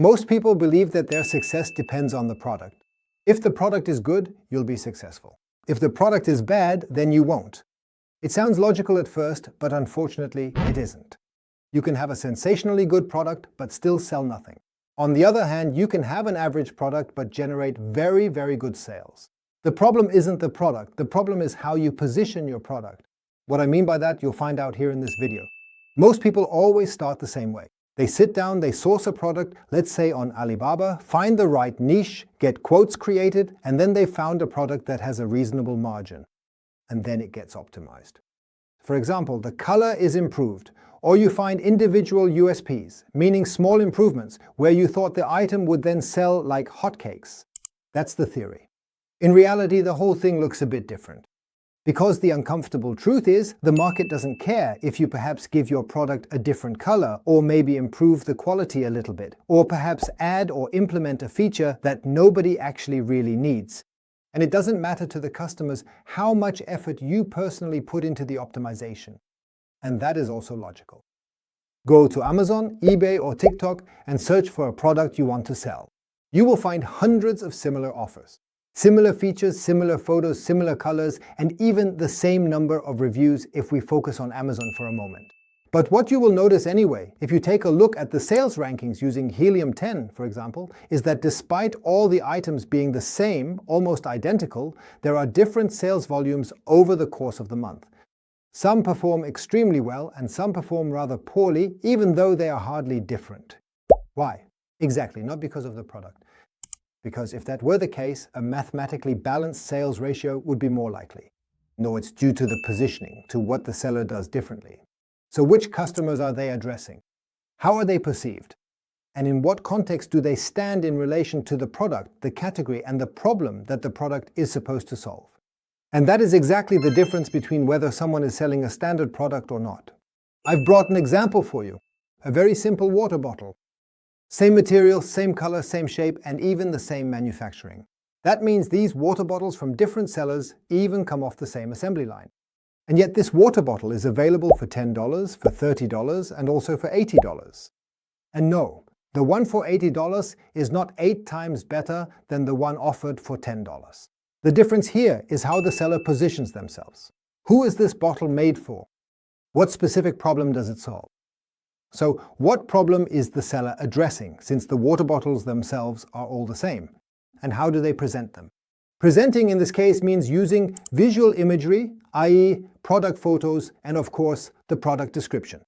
Most people believe that their success depends on the product. If the product is good, you'll be successful. If the product is bad, then you won't. It sounds logical at first, but unfortunately, it isn't. You can have a sensationally good product, but still sell nothing. On the other hand, you can have an average product, but generate very, very good sales. The problem isn't the product. The problem is how you position your product. What I mean by that, you'll find out here in this video. Most people always start the same way. They sit down, they source a product, let's say on Alibaba, find the right niche, get quotes created, and then they found a product that has a reasonable margin. And then it gets optimized. For example, the color is improved, or you find individual USPs, meaning small improvements, where you thought the item would then sell like hotcakes. That's the theory. In reality, the whole thing looks a bit different. Because the uncomfortable truth is, the market doesn't care if you perhaps give your product a different color, or maybe improve the quality a little bit, or perhaps add or implement a feature that nobody actually really needs. And it doesn't matter to the customers how much effort you personally put into the optimization. And that is also logical. Go to Amazon, eBay, or TikTok and search for a product you want to sell. You will find hundreds of similar offers. Similar features, similar photos, similar colors, and even the same number of reviews if we focus on Amazon for a moment. But what you will notice anyway, if you take a look at the sales rankings using Helium 10, for example, is that despite all the items being the same, almost identical, there are different sales volumes over the course of the month. Some perform extremely well and some perform rather poorly, even though they are hardly different. Why? Exactly, not because of the product. Because if that were the case, a mathematically balanced sales ratio would be more likely. No, it's due to the positioning, to what the seller does differently. So which customers are they addressing? How are they perceived? And in what context do they stand in relation to the product, the category, and the problem that the product is supposed to solve? And that is exactly the difference between whether someone is selling a standard product or not. I've brought an example for you. A very simple water bottle. Same material, same color, same shape, and even the same manufacturing. That means these water bottles from different sellers even come off the same assembly line. And yet this water bottle is available for $10, for $30, and also for $80. And no, the one for $80 is not 8 times better than the one offered for $10. The difference here is how the seller positions themselves. Who is this bottle made for? What specific problem does it solve? So what problem is the seller addressing, since the water bottles themselves are all the same? And how do they present them? Presenting in this case means using visual imagery, i.e. product photos, and of course the product description.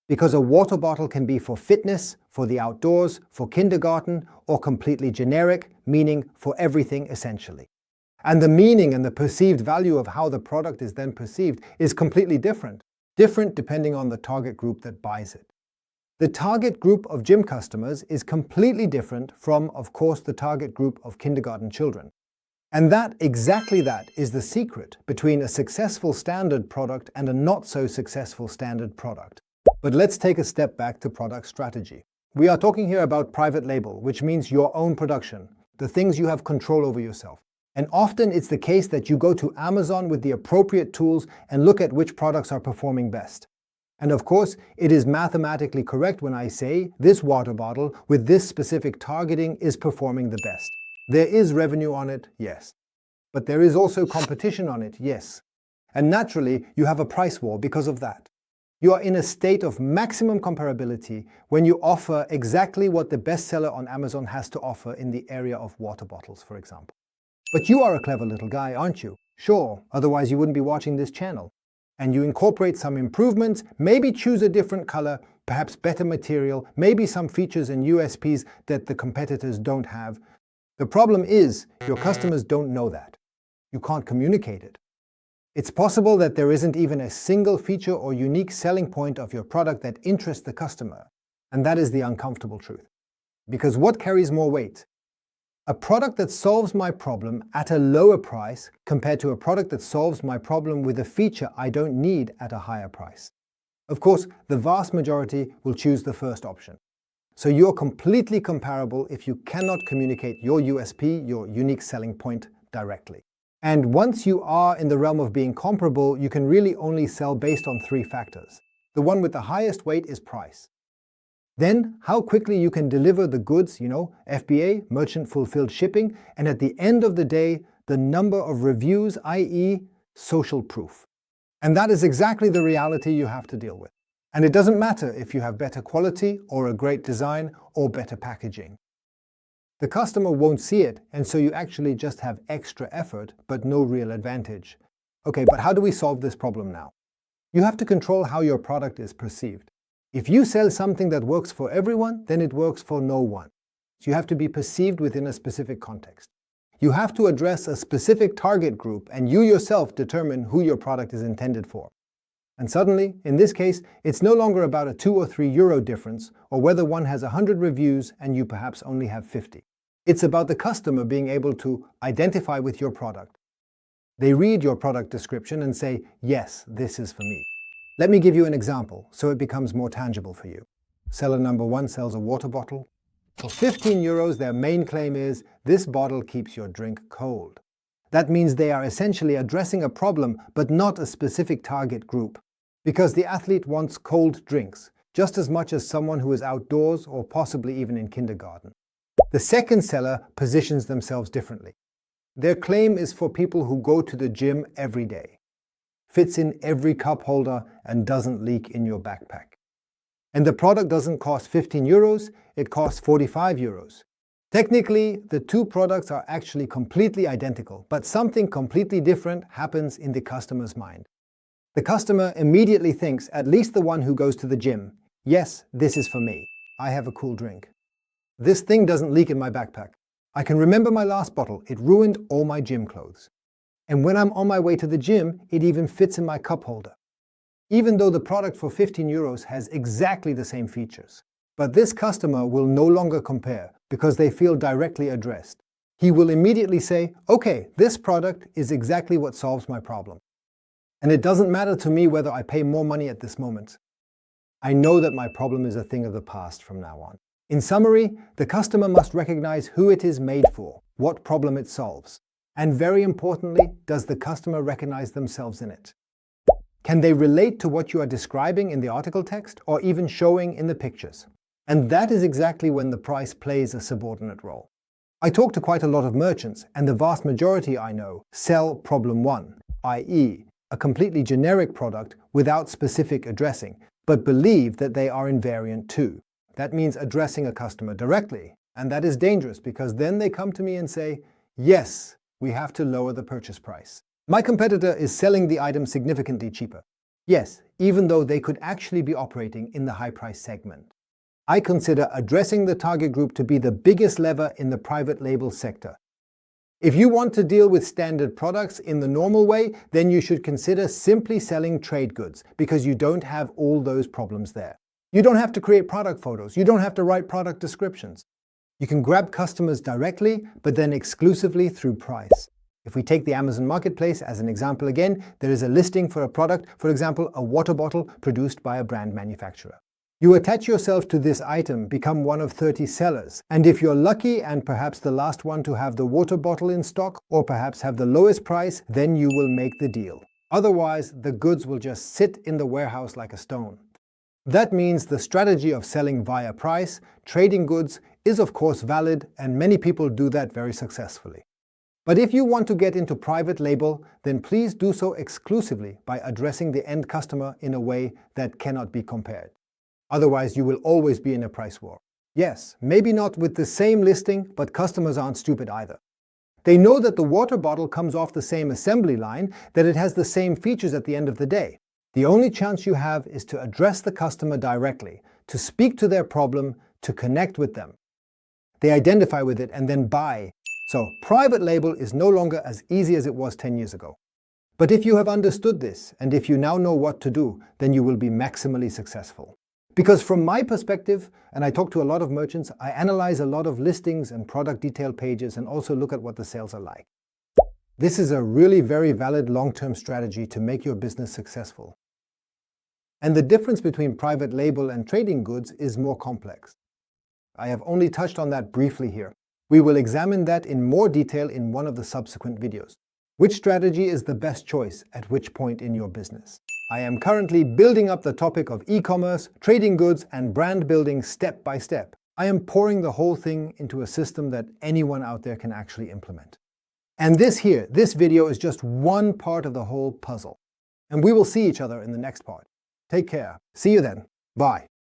Because a water bottle can be for fitness, for the outdoors, for kindergarten, or completely generic, meaning for everything essentially. And the meaning and the perceived value of how the product is then perceived is completely different. Different depending on the target group that buys it. The target group of gym customers is completely different from, of course, the target group of kindergarten children. And exactly that, is the secret between a successful standard product and a not so successful standard product. But let's take a step back to product strategy. We are talking here about private label, which means your own production, the things you have control over yourself. And often it's the case that you go to Amazon with the appropriate tools and look at which products are performing best. And of course, it is mathematically correct when I say this water bottle with this specific targeting is performing the best. There is revenue on it, yes. But there is also competition on it, yes. And naturally, you have a price war because of that. You are in a state of maximum comparability when you offer exactly what the bestseller on Amazon has to offer in the area of water bottles, for example. But you are a clever little guy, aren't you? Sure, otherwise you wouldn't be watching this channel. And you incorporate some improvements, maybe choose a different color, perhaps better material, maybe some features and USPs that the competitors don't have. The problem is, your customers don't know that. You can't communicate it. It's possible that there isn't even a single feature or unique selling point of your product that interests the customer. And that is the uncomfortable truth. Because what carries more weight? A product that solves my problem at a lower price compared to a product that solves my problem with a feature I don't need at a higher price. Of course, the vast majority will choose the first option. So you're completely comparable if you cannot communicate your USP, your unique selling point, directly. And once you are in the realm of being comparable, you can really only sell based on 3 factors. The one with the highest weight is price. Then how quickly you can deliver the goods, FBA, merchant fulfilled shipping, and at the end of the day, the number of reviews, i.e. social proof. And that is exactly the reality you have to deal with. And it doesn't matter if you have better quality or a great design or better packaging. The customer won't see it, and so you actually just have extra effort, but no real advantage. Okay, but how do we solve this problem now? You have to control how your product is perceived. If you sell something that works for everyone, then it works for no one. So you have to be perceived within a specific context. You have to address a specific target group, and you yourself determine who your product is intended for. And suddenly, in this case, it's no longer about a 2 or 3 euro difference, or whether one has 100 reviews and you perhaps only have 50. It's about the customer being able to identify with your product. They read your product description and say, yes, this is for me. Let me give you an example, so it becomes more tangible for you. Seller number 1 sells a water bottle. For 15 euros, their main claim is, this bottle keeps your drink cold. That means they are essentially addressing a problem, but not a specific target group. Because the athlete wants cold drinks, just as much as someone who is outdoors or possibly even in kindergarten. The second seller positions themselves differently. Their claim is for people who go to the gym every day. Fits in every cup holder and doesn't leak in your backpack. And the product doesn't cost 15 euros, it costs 45 euros. Technically, the two products are actually completely identical, but something completely different happens in the customer's mind. The customer immediately thinks, at least the one who goes to the gym, yes, this is for me. I have a cool drink. This thing doesn't leak in my backpack. I can remember my last bottle, it ruined all my gym clothes. And when I'm on my way to the gym, it even fits in my cup holder. Even though the product for 15 euros has exactly the same features. But this customer will no longer compare because they feel directly addressed. He will immediately say, okay, this product is exactly what solves my problem. And it doesn't matter to me whether I pay more money at this moment. I know that my problem is a thing of the past from now on. In summary, the customer must recognize who it is made for, what problem it solves. And very importantly, does the customer recognize themselves in it? Can they relate to what you are describing in the article text or even showing in the pictures? And that is exactly when the price plays a subordinate role. I talk to quite a lot of merchants, and the vast majority I know sell problem 1, i.e., a completely generic product without specific addressing, but believe that they are in variant 2. That means addressing a customer directly, and that is dangerous because then they come to me and say, yes, we have to lower the purchase price. My competitor is selling the item significantly cheaper. Yes, even though they could actually be operating in the high price segment. I consider addressing the target group to be the biggest lever in the private label sector. If you want to deal with standard products in the normal way, then you should consider simply selling trade goods because you don't have all those problems there. You don't have to create product photos. You don't have to write product descriptions. You can grab customers directly, but then exclusively through price. If we take the Amazon Marketplace as an example again, there is a listing for a product, for example, a water bottle produced by a brand manufacturer. You attach yourself to this item, become one of 30 sellers, and if you're lucky and perhaps the last one to have the water bottle in stock, or perhaps have the lowest price, then you will make the deal. Otherwise, the goods will just sit in the warehouse like a stone. That means the strategy of selling via price, trading goods, is of course valid, and many people do that very successfully. But if you want to get into private label, then please do so exclusively by addressing the end customer in a way that cannot be compared. Otherwise, you will always be in a price war. Yes, maybe not with the same listing, but customers aren't stupid either. They know that the water bottle comes off the same assembly line, that it has the same features at the end of the day. The only chance you have is to address the customer directly, to speak to their problem, to connect with them. They identify with it and then buy. So, private label is no longer as easy as it was 10 years ago. But if you have understood this, and if you now know what to do, then you will be maximally successful. Because from my perspective, and I talk to a lot of merchants, I analyze a lot of listings and product detail pages and also look at what the sales are like. This is a really very valid long-term strategy to make your business successful. And the difference between private label and trading goods is more complex. I have only touched on that briefly here. We will examine that in more detail in one of the subsequent videos. Which strategy is the best choice at which point in your business? I am currently building up the topic of e-commerce, trading goods, and brand building step by step. I am pouring the whole thing into a system that anyone out there can actually implement. And this video is just one part of the whole puzzle. And we will see each other in the next part. Take care. See you then. Bye.